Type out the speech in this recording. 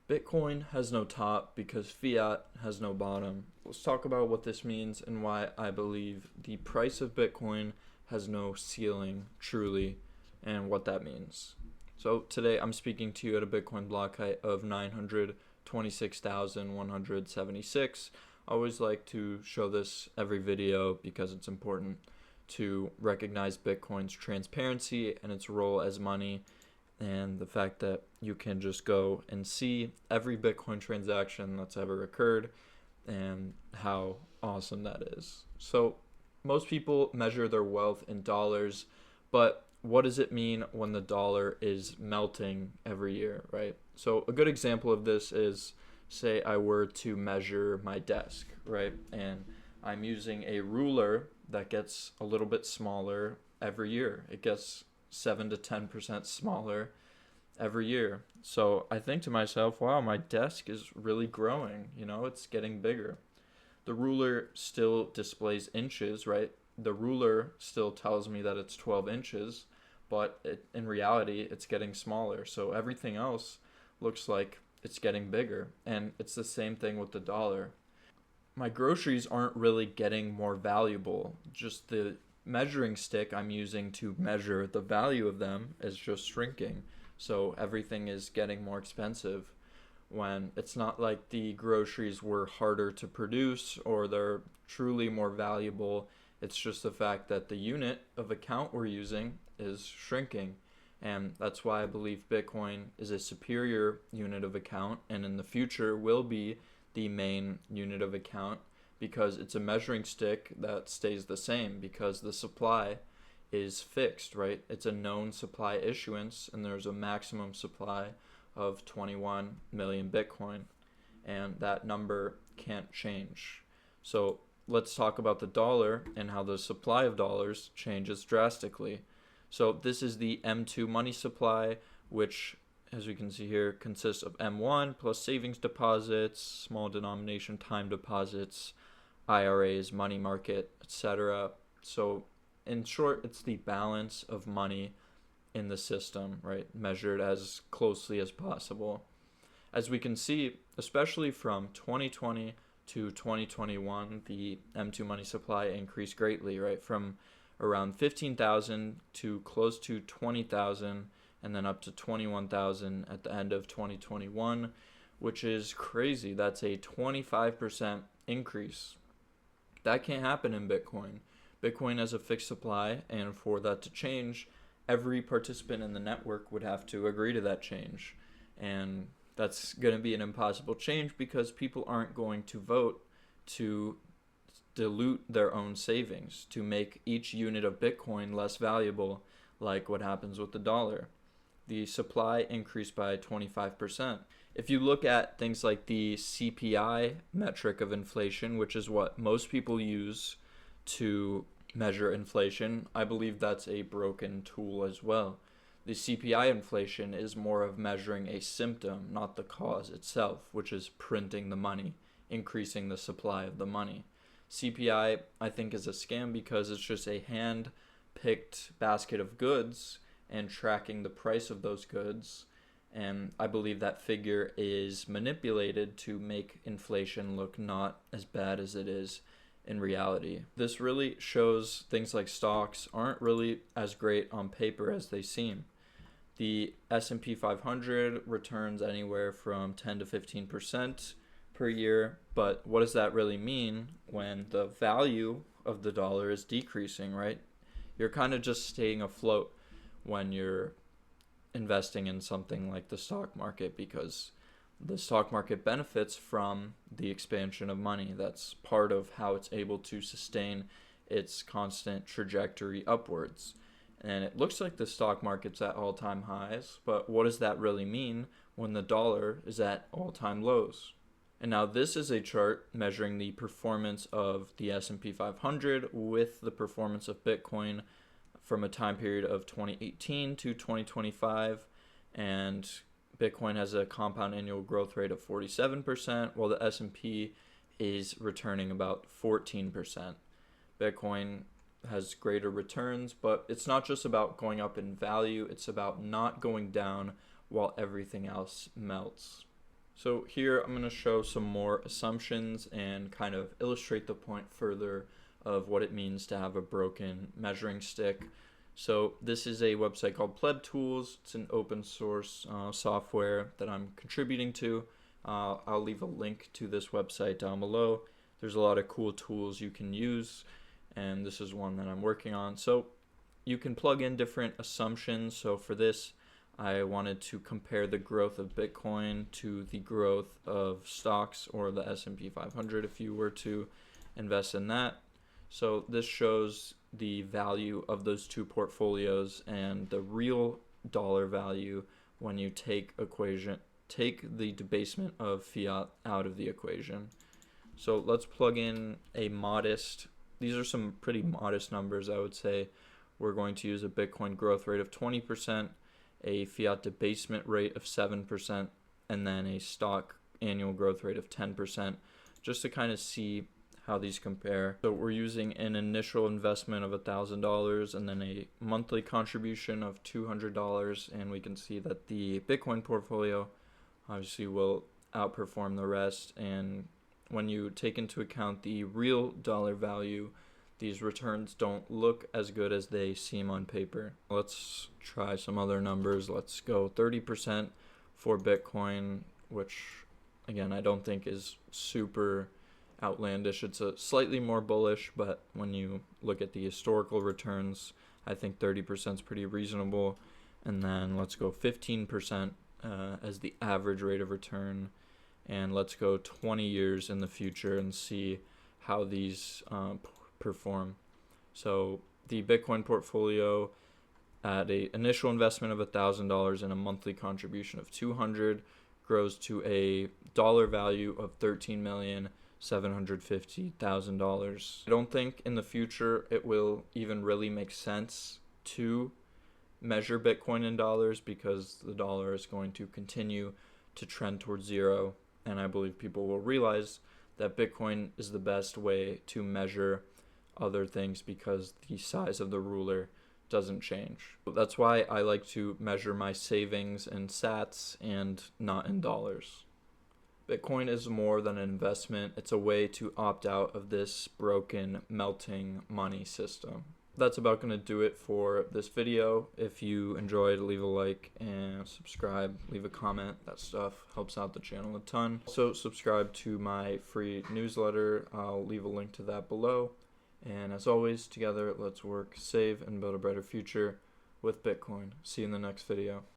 Bitcoin has no top because fiat has no bottom. Let's talk about what this means and why I believe the price of Bitcoin has no ceiling truly and what that means. So today I'm speaking to you at a Bitcoin block height of 926,176. I always like to show this every video because it's important to recognize Bitcoin's transparency and its role as money, and the fact that you can just go and see every Bitcoin transaction that's ever occurred and how awesome that is. So most people measure their wealth in dollars, but what does it mean when the dollar is melting every year, right? So a good example of this is, say I were to measure my desk, right? And I'm using a ruler that gets a little bit smaller every year. It gets 7 to 10% smaller every year. So I think to myself, wow, my desk is really growing. It's getting bigger. The ruler still displays inches, right? The ruler still tells me that it's 12 inches, but in reality, it's getting smaller. So everything else looks like it's getting bigger. And it's the same thing with the dollar. My groceries aren't really getting more valuable. Just the measuring stick I'm using to measure the value of them is just shrinking. So everything is getting more expensive when it's not like the groceries were harder to produce or they're truly more valuable. It's just the fact that the unit of account we're using is shrinking. And that's why I believe Bitcoin is a superior unit of account and in the future will be the main unit of account, because it's a measuring stick that stays the same because the supply is fixed, right? It's a known supply issuance and there's a maximum supply of 21 million Bitcoin, and that number can't change. So let's talk about the dollar and how the supply of dollars changes drastically. So this is the M2 money supply, which, as we can see here, consists of M1 plus savings deposits, small denomination time deposits, IRAs, money market, etc. So in short, it's the balance of money in the system, right? Measured as closely as possible. As we can see, especially from 2020 to 2021, the M2 money supply increased greatly, right? From around 15,000 to close to 20,000, and then up to 21,000 at the end of 2021, which is crazy. That's a 25% increase. That can't happen in Bitcoin. Bitcoin has a fixed supply, and for that to change, every participant in the network would have to agree to that change. And that's going to be an impossible change because people aren't going to vote to dilute their own savings, to make each unit of Bitcoin less valuable, like what happens with the dollar. The supply increased by 25%. If you look at things like the CPI metric of inflation, which is what most people use to measure inflation, I believe that's a broken tool as well. The CPI inflation is more of measuring a symptom, not the cause itself, which is printing the money, increasing the supply of the money. CPI, I think, is a scam because it's just a hand-picked basket of goods and tracking the price of those goods. And I believe that figure is manipulated to make inflation look not as bad as it is in reality. This really shows things like stocks aren't really as great on paper as they seem. The S&P 500 returns anywhere from 10 to 15% per year, but what does that really mean when the value of the dollar is decreasing, right? You're kind of just staying afloat when you're investing in something like the stock market, because the stock market benefits from the expansion of money. That's part of how it's able to sustain its constant trajectory upwards. And it looks like the stock market's at all-time highs, but what does that really mean when the dollar is at all-time lows? And now this is a chart measuring the performance of the S&P 500 with the performance of Bitcoin from a time period of 2018 to 2025, and Bitcoin has a compound annual growth rate of 47%, while the S&P is returning about 14%. Bitcoin has greater returns, but it's not just about going up in value, it's about not going down while everything else melts. So here I'm going to show some more assumptions and kind of illustrate the point further of what it means to have a broken measuring stick. So this is a website called Pleb Tools. It's an open source software that I'm contributing to. I'll leave a link to this website down below. There's a lot of cool tools you can use, and this is one that I'm working on. So you can plug in different assumptions. So for this, I wanted to compare the growth of Bitcoin to the growth of stocks or the S&P 500 if you were to invest in that. So this shows the value of those two portfolios and the real dollar value when you take the debasement of fiat out of the equation. So let's plug in these are some pretty modest numbers, I would say. We're going to use a Bitcoin growth rate of 20%, a fiat debasement rate of 7%, and then a stock annual growth rate of 10%, just to kind of see how these compare. So we're using an initial investment of $1,000 and then a monthly contribution of $200, and we can see that the Bitcoin portfolio obviously will outperform the rest. And when you take into account the real dollar value, these returns don't look as good as they seem on paper. Let's try some other numbers. Let's go 30% for Bitcoin, which again I don't think is super outlandish. It's a slightly more bullish, but when you look at the historical returns, I think 30% is pretty reasonable. And then let's go 15% as the average rate of return, and let's go 20 years in the future and see how these perform. So the Bitcoin portfolio at an initial investment of $1,000 and a monthly contribution of $200 grows to a dollar value of $13,750,000. I don't think in the future it will even really make sense to measure Bitcoin in dollars because the dollar is going to continue to trend towards zero, and I believe people will realize that Bitcoin is the best way to measure other things because the size of the ruler doesn't change. That's why I like to measure my savings in sats and not in dollars. Bitcoin is more than an investment. It's a way to opt out of this broken melting money system. That's about going to do it for this video. If you enjoyed, leave a like and subscribe, leave a comment. That stuff helps out the channel a ton. Also subscribe to my free newsletter. I'll leave a link to that below. And as always, together, let's work, save, and build a brighter future with Bitcoin. See you in the next video.